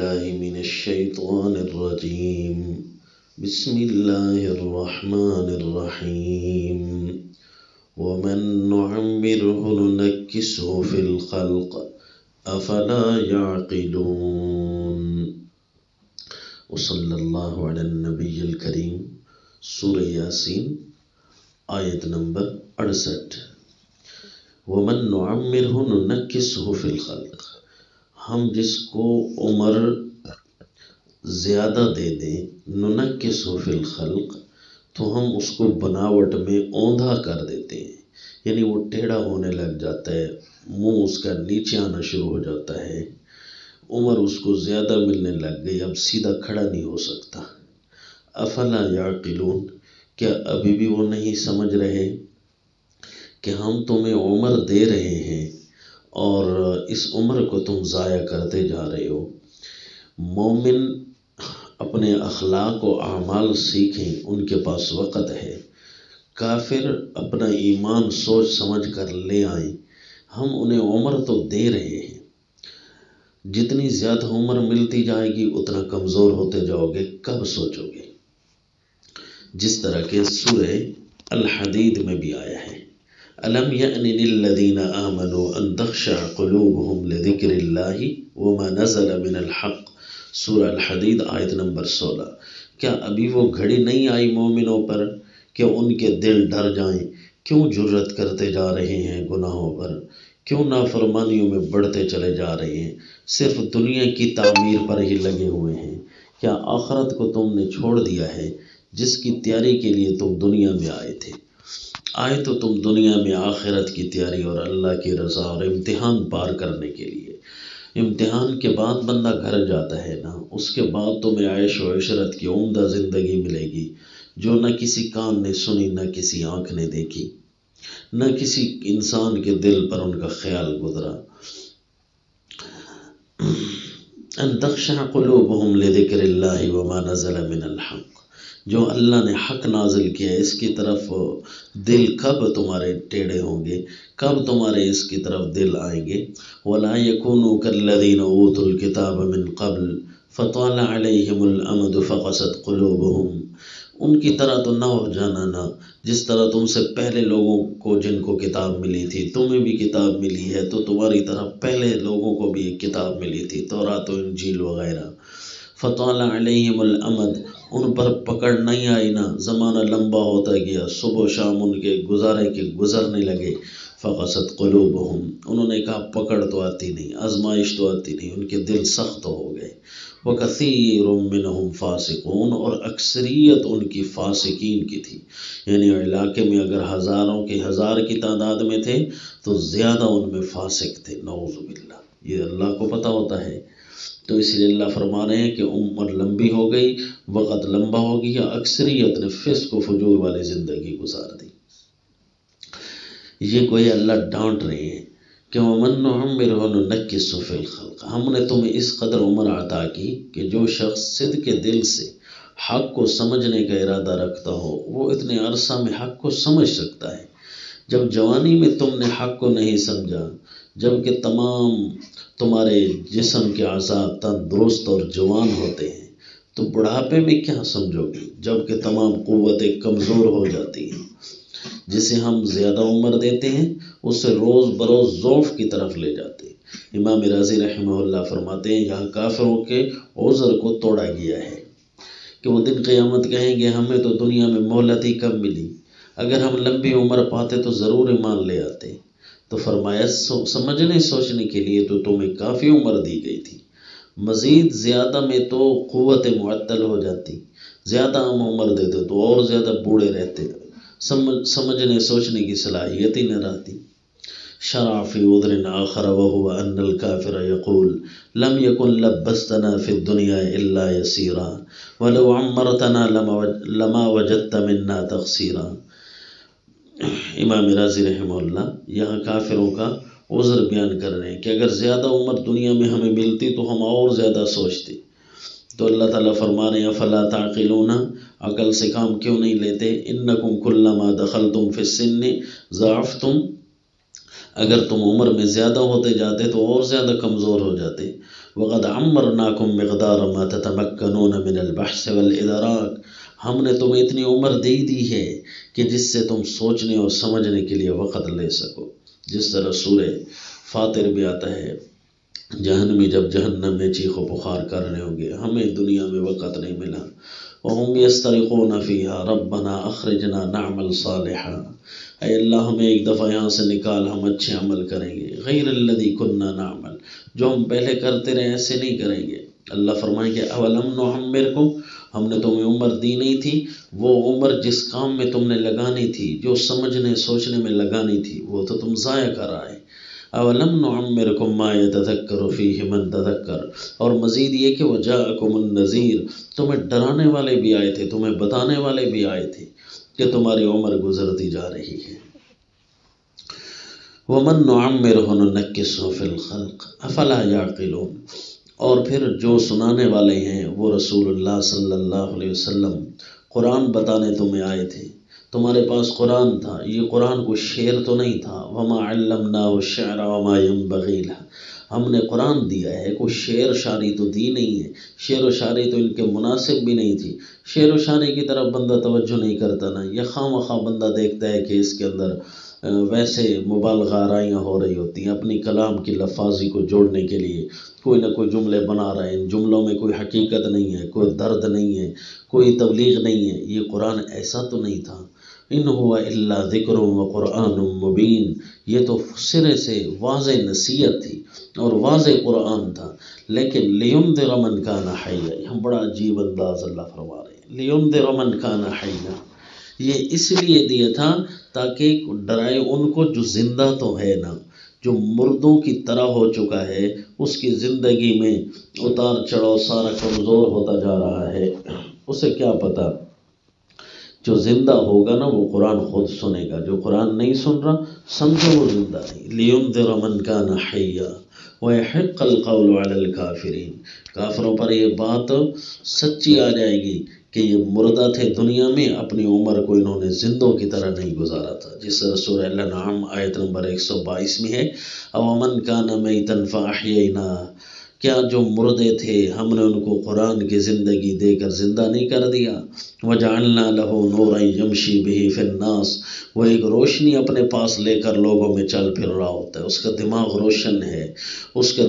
بالله من الشيطان الرجيم بسم الله الرحمن الرحيم ومن نعمره ننكسه في الخلق أفلا يعقلون وصلی اللہ علی النبی الکریم۔ سورہ یاسین آیت نمبر 68۔ ومن نعمرہ ننکسہ فی الخلق، ہم جس کو عمر زیادہ دے دیں، ننکسہ فی الخلق، تو ہم اس کو بناوٹ میں اوندھا کر دیتے ہیں، یعنی وہ ٹیڑھا ہونے لگ جاتا ہے، منہ اس کا نیچے آنا شروع ہو جاتا ہے، عمر اس کو زیادہ ملنے لگ گئی، اب سیدھا کھڑا نہیں ہو سکتا۔ افلا یعقلون، کیا ابھی بھی وہ نہیں سمجھ رہے کہ ہم تمہیں عمر دے رہے ہیں اور اس عمر کو تم ضائع کرتے جا رہے ہو۔ مومن اپنے اخلاق و اعمال سیکھیں، ان کے پاس وقت ہے۔ کافر اپنا ایمان سوچ سمجھ کر لے آئیں، ہم انہیں عمر تو دے رہے ہیں۔ جتنی زیادہ عمر ملتی جائے گی اتنا کمزور ہوتے جاؤ گے، کب سوچو گے؟ جس طرح کہ سورہ الحدید میں بھی آیا ہے، أَلَمْ يَأْنِ لِلَّذِينَ آمَنُوا أَن تَخْشَعَ قُلُوبُهُمْ لِذِكْرِ اللَّهِ وَمَا نَزَلَ مِنَ الْحَقِّ۔ سورہ الحدید آیت نمبر 16۔ کیا ابھی وہ گھڑی نہیں آئی مومنوں پر کہ ان کے دل ڈر جائیں؟ کیوں جرت کرتے جا رہے ہیں گناہوں پر؟ کیوں نافرمانیوں میں بڑھتے چلے جا رہے ہیں؟ صرف دنیا کی تعمیر پر ہی لگے ہوئے ہیں۔ کیا آخرت کو تم نے چھوڑ دیا ہے جس کی تیاری کے لیے تم دنیا میں آئے تھے؟ آئے تو تم دنیا میں آخرت کی تیاری اور اللہ کی رضا اور امتحان پار کرنے کے لیے۔ امتحان کے بعد بندہ گھر جاتا ہے نا، اس کے بعد تمہیں عیش و عشرت کی عمدہ زندگی ملے گی، جو نہ کسی کان نے سنی، نہ کسی آنکھ نے دیکھی، نہ کسی انسان کے دل پر ان کا خیال گزرا۔ ان تخشع قلوبہم لذکر اللہ وما نزل من الحق، جو اللہ نے حق نازل کیا اس کی طرف دل کب تمہارے ٹیڑھے ہوں گے، کب تمہارے اس کی طرف دل آئیں گے؟ وَلَا يَكُونُوا كَالَّذِينَ أُوتُوا الْكِتَابَ مِنْ قَبْلُ فَطَالَ عَلَيْهِمُ الْأَمَدُ فَقَسَتْ قُلُوبُهُمْ، ان کی طرح تو نہ ہو جانا نا، جس طرح تم سے پہلے لوگوں کو جن کو کتاب ملی تھی، تمہیں بھی کتاب ملی ہے، تو تمہاری طرح پہلے لوگوں کو بھی ایک کتاب ملی تھی، تورات و انجیل وغیرہ۔ فطال علیہم الامد، ان پر پکڑ نہیں آئی نا، زمانہ لمبا ہوتا گیا، صبح و شام ان کے گزرنے لگے۔ فقست قلوبہم، انہوں نے کہا پکڑ تو آتی نہیں، آزمائش تو آتی نہیں، ان کے دل سخت ہو گئے۔ وکثیر منہم فاسقون، اور اکثریت ان کی فاسقین کی تھی، یعنی علاقے میں اگر ہزاروں کے ہزار کی تعداد میں تھے تو زیادہ ان میں فاسق تھے، نعوذ باللہ۔ یہ اللہ کو پتہ ہوتا ہے، تو اس لیے اللہ فرما رہے ہیں کہ عمر لمبی ہو گئی، وقت لمبا ہو گیا، اکثریت نے فسق و فجور والی زندگی گزار دی۔ یہ کوئی اللہ ڈانٹ رہے ہیں کہ وَمَن نُعَمِّرْهُ نُنَكِّسْهُ فِي الْخَلْقِ، ہم نے تمہیں اس قدر عمر عطا کی کہ جو شخص صدق کے دل سے حق کو سمجھنے کا ارادہ رکھتا ہو وہ اتنے عرصہ میں حق کو سمجھ سکتا ہے۔ جب جوانی میں تم نے حق کو نہیں سمجھا، جب کہ تمام تمہارے جسم کے اعضاء تندرست اور جوان ہوتے ہیں، تو بڑھاپے میں کیا سمجھو گے جب کہ تمام قوتیں کمزور ہو جاتی ہیں۔ جسے ہم زیادہ عمر دیتے ہیں اسے روز بروز ضعف کی طرف لے جاتے ہیں۔ امام رازی رحمہ اللہ فرماتے ہیں یہاں کافروں کے عذر کو توڑا گیا ہے کہ وہ دن قیامت کہیں گے ہمیں تو دنیا میں مہلت ہی کم ملی، اگر ہم لمبی عمر پاتے تو ضرور ایمان لے آتے۔ تو فرمایا سمجھنے سوچنے کے لیے تو تمہیں کافی عمر دی گئی تھی، مزید زیادہ میں تو قوت معطل ہو جاتی، زیادہ ہم عمر دیتے تو اور زیادہ بوڑھے رہتے، سمجھنے سوچنے کی صلاحیت ہی نہ رہتی۔ شرع فی عذر آخر وهو ان الکافر یقول لم یکن لبستنا فی الدنیا الا یسیرا ولو عمرتنا لما وجدت منا تقصیرا۔ امام رازی رحمہ اللہ یہاں کافروں کا عذر بیان کر رہے ہیں کہ اگر زیادہ عمر دنیا میں ہمیں ملتی تو ہم اور زیادہ سوچتے۔ تو اللہ تعالیٰ فرما رہے ہیں فلا تعقلون، عقل سے کام کیوں نہیں لیتے؟ انکم کلما دخلتم فی السن ضعفتم، اگر تم عمر میں زیادہ ہوتے جاتے تو اور زیادہ کمزور ہو جاتے. وقد عمرناکم مقدار ما تتمکنون من البحث والادراک، ہم نے تمہیں اتنی عمر دی ہے کہ جس سے تم سوچنے اور سمجھنے کے لیے وقت لے سکو. جس طرح سورہ فاطر بھی آتا ہے، جہنمی جب جہنم میں چیخ و پکار کر رہے ہوں گے، ہمیں دنیا میں وقت نہیں ملا. وَهُمْ يَسْتَرِخُونَ فِيهَا رَبَّنَا أَخْرِجْنَا نَعْمَلْ صَالِحًا، اے اللہ ہمیں ایک دفعہ یہاں سے نکال، ہم اچھے عمل کریں گے. غیر الذی كُنَّا نعمل، جو ہم پہلے کرتے رہے ایسے نہیں کریں گے. اللہ فرمائیں گے اولم نعمرکم، ہم نے تمہیں عمر دی نہیں تھی؟ وہ عمر جس کام میں تم نے لگانی تھی، جو سمجھنے سوچنے میں لگانی تھی، وہ تو تم ضائع کر آئے. اولم نعمرکم ما یتذکر فیہ من تذکر، اور مزید یہ کہ وجاءکم النذیر، تمہیں ڈرانے والے بھی آئے تھے، تمہیں بتانے والے بھی آئے تھے کہ تمہاری عمر گزرتی جا رہی ہے. ومن نعمرہ ننکسہ فی الخلق افلا یعقلون، اور پھر جو سنانے والے ہیں وہ رسول اللہ صلی اللہ علیہ وسلم قرآن بتانے تمہیں آئے تھے، تمہارے پاس قرآن تھا، یہ قرآن کوئی شعر تو نہیں تھا. وما علمناہ الشعر وما ينبغی لہ، ہم نے قرآن دیا ہے، کوئی شعر شاعری تو دی نہیں ہے، شعر و شاعری تو ان کے مناسب بھی نہیں تھی. شعر و شاعری کی طرف بندہ توجہ نہیں کرتا نا، یہ خواہ مخواہ بندہ دیکھتا ہے کہ اس کے اندر ویسے مبالغہ آرائیاں ہو رہی ہوتی ہیں، اپنی کلام کی لفاظی کو جوڑنے کے لیے کوئی نہ کوئی جملے بنا رہے ہیں. ان جملوں میں کوئی حقیقت نہیں ہے، کوئی درد نہیں ہے، کوئی تبلیغ نہیں ہے. یہ قرآن ایسا تو نہیں تھا. ان ہوا الا ذکر و قرآن مبین، یہ تو سرے سے واضح نصیحت تھی اور واضح قرآن تھا. لیکن لینذر من کان حیا، ہم بڑا عجیب انداز اللہ فرما رہے ہیں، لینذر من کان حیا، یہ اس لیے دیا تھا تاکہ ڈرائے ان کو جو زندہ تو ہے نا، جو مردوں کی طرح ہو چکا ہے، اس کی زندگی میں اتار چڑھاؤ سارا کمزور ہوتا جا رہا ہے. اسے کیا پتا، جو زندہ ہوگا نا وہ قرآن خود سنے گا، جو قرآن نہیں سن رہا سمجھو وہ زندہ نہیں. لینذر من کان حیا ویحق القول علی الکافرین، کافروں پر یہ بات سچی آ جائے گی کہ یہ مردہ تھے دنیا میں، اپنی عمر کو انہوں نے زندوں کی طرح نہیں گزارا تھا. جس طرح سورہ الانعام آیت نمبر 122 میں ہے، اومن کان میتا فاحییناہ، کیا جو مردے تھے ہم نے ان کو قرآن کی زندگی دے کر زندہ نہیں کر دیا. وجعلنا لہ نورا یمشی بہ فی الناس، وہ ایک روشنی اپنے پاس لے کر لوگوں میں چل پھر رہا ہوتا ہے. اس کا دماغ روشن ہے، اس کا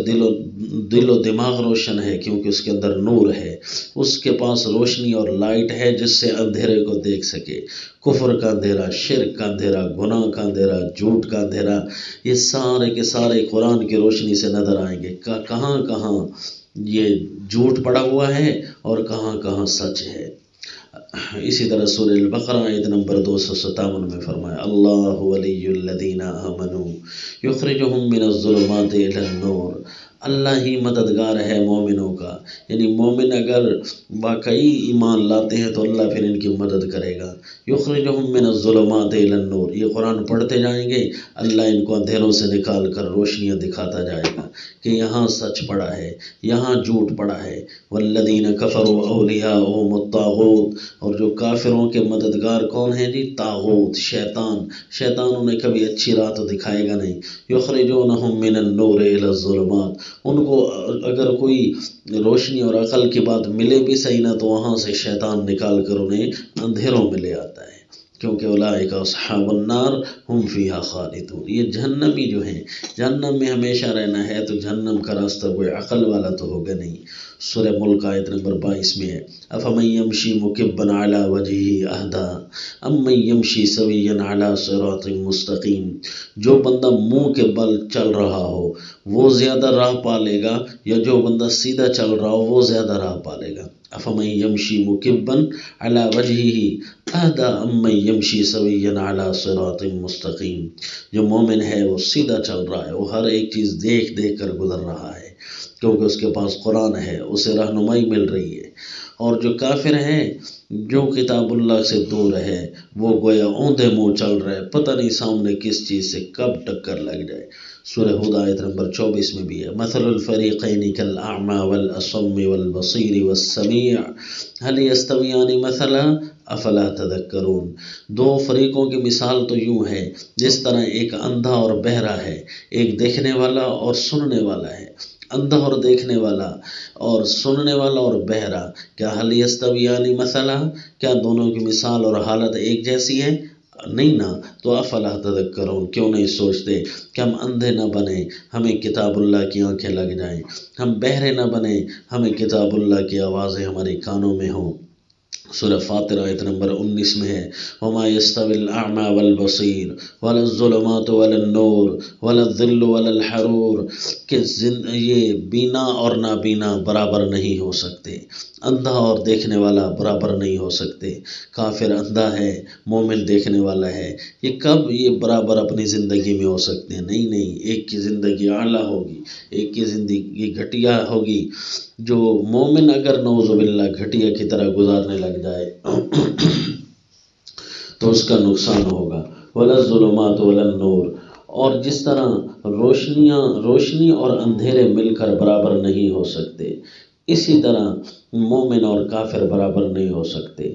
دل و دماغ روشن ہے کیونکہ اس کے اندر نور ہے. اس کے پاس روشنی اور لائٹ ہے جس سے اندھیرے کو دیکھ سکے. کفر کا اندھیرا، شرک کا اندھیرا، گناہ کا اندھیرا، جھوٹ کا اندھیرا، یہ سارے کے سارے قرآن کی روشنی سے نظر آئیں گے. کہاں کہاں یہ جھوٹ پڑا ہوا ہے اور کہاں کہاں سچ ہے. اسی طرح سورہ البقرہ آیت نمبر 257 میں فرمایا، اللہ ولی الذین آمنوا یخرجہم من الظلمات الی النور، اللہ ہی مددگار ہے مومنوں کا. یعنی مومن اگر واقعی ایمان لاتے ہیں تو اللہ پھر ان کی مدد کرے گا. یخرجہم من الظلمات الی النور، یہ قرآن پڑھتے جائیں گے، اللہ ان کو اندھیروں سے نکال کر روشنیاں دکھاتا جائے گا کہ یہاں سچ پڑا ہے، یہاں جھوٹ پڑا ہے. والذین کفروا اولیاؤہم الطاغوت، اور جو کافروں کے مددگار کون ہیں جی؟ طاغوت، شیطان. شیطان انہیں کبھی اچھی راہ تو دکھائے گا نہیں. یخرجونہم من النور الی الظلمات، ان کو اگر کوئی روشنی اور عقل کی بات ملے بھی صحیح نہ تو وہاں سے شیطان نکال کر انہیں اندھیروں میں لے آتا ہے. کیونکہ اولئک اصحاب النار ہم فیہا خالدون، یہ جہنمی جو ہیں، جہنم میں ہمیشہ رہنا ہے تو جہنم کا راستہ کوئی عقل والا تو ہوگا نہیں. سورہ ملک آیت نمبر 22 میں ہے، افمن یمشی مکبا علی وجہہ اہدی امن یمشی سویا علی صراط مستقیم، جو بندہ منہ کے بل چل رہا ہو وہ زیادہ راہ پالے گا یا جو بندہ سیدھا چل رہا ہو وہ زیادہ راہ پالے گا. افمن یمشی مکبا علی وجہہ اہدی امن یمشی سویا علی صراط مستقیم، جو مومن ہے وہ سیدھا چل رہا ہے، وہ ہر ایک چیز دیکھ دیکھ کر گزر رہا ہے کیونکہ اس کے پاس قرآن ہے، اسے رہنمائی مل رہی ہے. اور جو کافر ہے، جو کتاب اللہ سے دور ہے، وہ گویا اوندھے منہ چل رہا ہے، پتہ نہیں سامنے کس چیز سے کب ٹکر لگ جائے. سورہ ہود آیت نمبر 24 میں بھی ہے، مثل الفریقین کالاعمی والاصم والبصیر والسمیع هل یستویان مثلا افلا تذکرون۔ دو فریقوں کی مثال تو یوں ہے جس طرح ایک اندھا اور بہرا ہے، ایک دیکھنے والا اور سننے والا ہے۔ اندھا اور دیکھنے والا اور سننے والا اور بہرا، کیا حل یستویان مثلا، کیا دونوں کی مثال اور حالت ایک جیسی ہے؟ نہیں نا۔ تو افلا تذکرون، کیوں نہیں سوچتے کہ ہم اندھے نہ بنیں، ہمیں کتاب اللہ کی آنکھیں لگ جائیں، ہم بہرے نہ بنیں، ہمیں کتاب اللہ کی آوازیں ہمارے کانوں میں ہوں۔ سورہ فاطر آیت نمبر 19 میں ہے وما يستوي الاعمى والبصير ولا الظلمات ولا النور ولا الظل ولا الحرور، کہ یہ بینا اور نابینا برابر نہیں ہو سکتے، اندھا اور دیکھنے والا برابر نہیں ہو سکتے، کافر اندھا ہے، مومن دیکھنے والا ہے، یہ کب یہ برابر اپنی زندگی میں ہو سکتے ہیں؟ نہیں نہیں، ایک کی زندگی اعلیٰ ہوگی، ایک کی زندگی گھٹیا ہوگی۔ جو مومن اگر نعوذ باللہ گھٹیا کی طرح گزارنے لگ جائے تو اس کا نقصان ہوگا۔ ولا الظلمات ولا النور، اور جس طرح روشنی اور اندھیرے مل کر برابر نہیں ہو سکتے، اسی طرح مومن اور کافر برابر نہیں ہو سکتے۔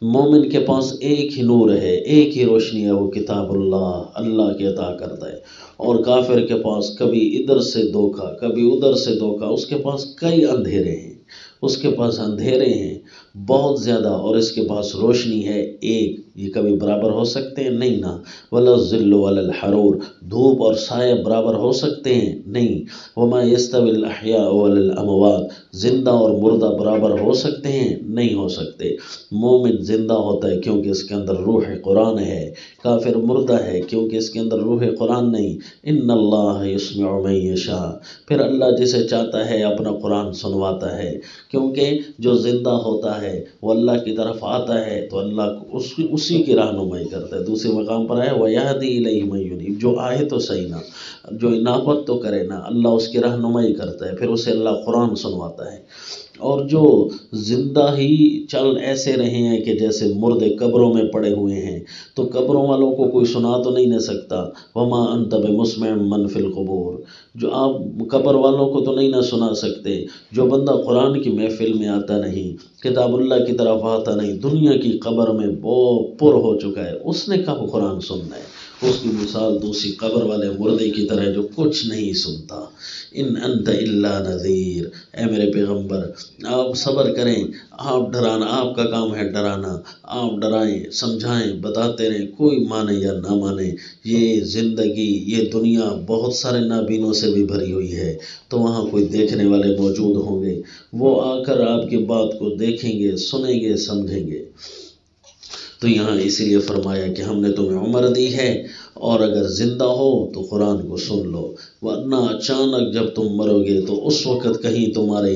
مومن کے پاس ایک ہی نور ہے، ایک ہی روشنی ہے، وہ کتاب اللہ کے عطا کرتا ہے، اور کافر کے پاس کبھی ادھر سے دھوکا، کبھی ادھر سے دھوکا، اس کے پاس کئی اندھیرے ہیں، اس کے پاس اندھیرے ہیں بہت زیادہ، اور اس کے پاس روشنی ہے ایک، یہ کبھی برابر ہو سکتے ہیں؟ نہیں نا۔ ولا الظل ولا الحرور، دھوپ اور سایہ برابر ہو سکتے ہیں؟ نہیں۔ وما يستوي الاحیاء ولا الاموات، زندہ اور مردہ برابر ہو سکتے ہیں؟ نہیں ہو سکتے۔ مومن زندہ ہوتا ہے کیونکہ اس کے اندر روح قرآن ہے، کافر مردہ ہے کیونکہ اس کے اندر روح قرآن نہیں۔ ان اللہ یسمع من یشاء، پھر اللہ جسے چاہتا ہے اپنا قرآن سنواتا ہے، کیونکہ جو زندہ ہوتا ہے وہ اللہ کی طرف آتا ہے تو اللہ اسی کی رہنمائی کرتا ہے۔ دوسرے مقام پر ہے وَيَهْدِي إِلَيْهِ مَن يُنِيبُ، جو آئے تو صحیح نا، جو انابت تو کرے نا، اللہ اس کی رہنمائی کرتا ہے، پھر اسے اللہ قرآن سنواتا ہے۔ اور جو زندہ ہی چل ایسے رہے ہیں کہ جیسے مردے قبروں میں پڑے ہوئے ہیں، تو قبروں والوں کو کوئی سنا تو نہیں نہ سکتا۔ وما انت بمسمع من فی القبور، جو آپ قبر والوں کو تو نہیں نہ سنا سکتے۔ جو بندہ قرآن کی محفل میں آتا نہیں، کتاب اللہ کی طرف آتا نہیں، دنیا کی قبر میں پر ہو چکا ہے، اس نے کب قرآن سننا ہے؟ اس کی مثال دوسری قبر والے مردے کی طرح جو کچھ نہیں سنتا۔ ان انت الا نذیر، اے میرے پیغمبر آپ صبر کریں، آپ ڈرانا، آپ کا کام ہے ڈرانا، آپ ڈرائیں، سمجھائیں، بتاتے رہیں، کوئی مانے یا نہ مانے۔ یہ زندگی، یہ دنیا بہت سارے نابینوں سے بھی بھری ہوئی ہے، تو وہاں کوئی دیکھنے والے موجود ہوں گے، وہ آ کر آپ کی بات کو دیکھیں گے، سنیں گے، سمجھیں گے۔ تو یہاں اسی لیے فرمایا کہ ہم نے تمہیں عمر دی ہے، اور اگر زندہ ہو تو قرآن کو سن لو، ورنہ اچانک جب تم مرو گے تو اس وقت کہیں تمہارے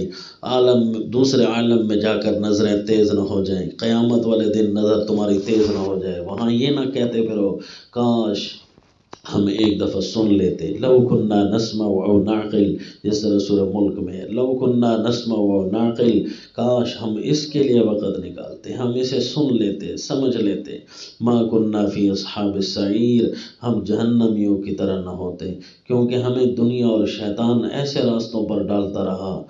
دوسرے عالم میں جا کر نظریں تیز نہ ہو جائیں، قیامت والے دن نظر تمہاری تیز نہ ہو جائے، وہاں یہ نہ کہتے پھرو کاش ہم ایک دفعہ سن لیتے، لو کننا نسمع او نعقل، جس طرح سورہ ملک میں ہے لو کننا نسمع او نعقل، کاش ہم اس کے لیے وقت نکالتے، ہم اسے سن لیتے، سمجھ لیتے، ما کننا فی اصحاب السعیر، ہم جہنمیوں کی طرح نہ ہوتے، کیونکہ ہمیں دنیا اور شیطان ایسے راستوں پر ڈالتا رہا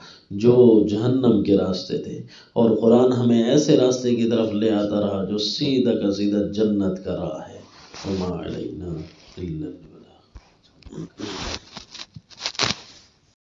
جو جہنم کے راستے تھے، اور قرآن ہمیں ایسے راستے کی طرف لے آتا رہا جو سیدھا کا سیدھا جنت کا راہ ہے۔ وما علینا إلا البلاغ۔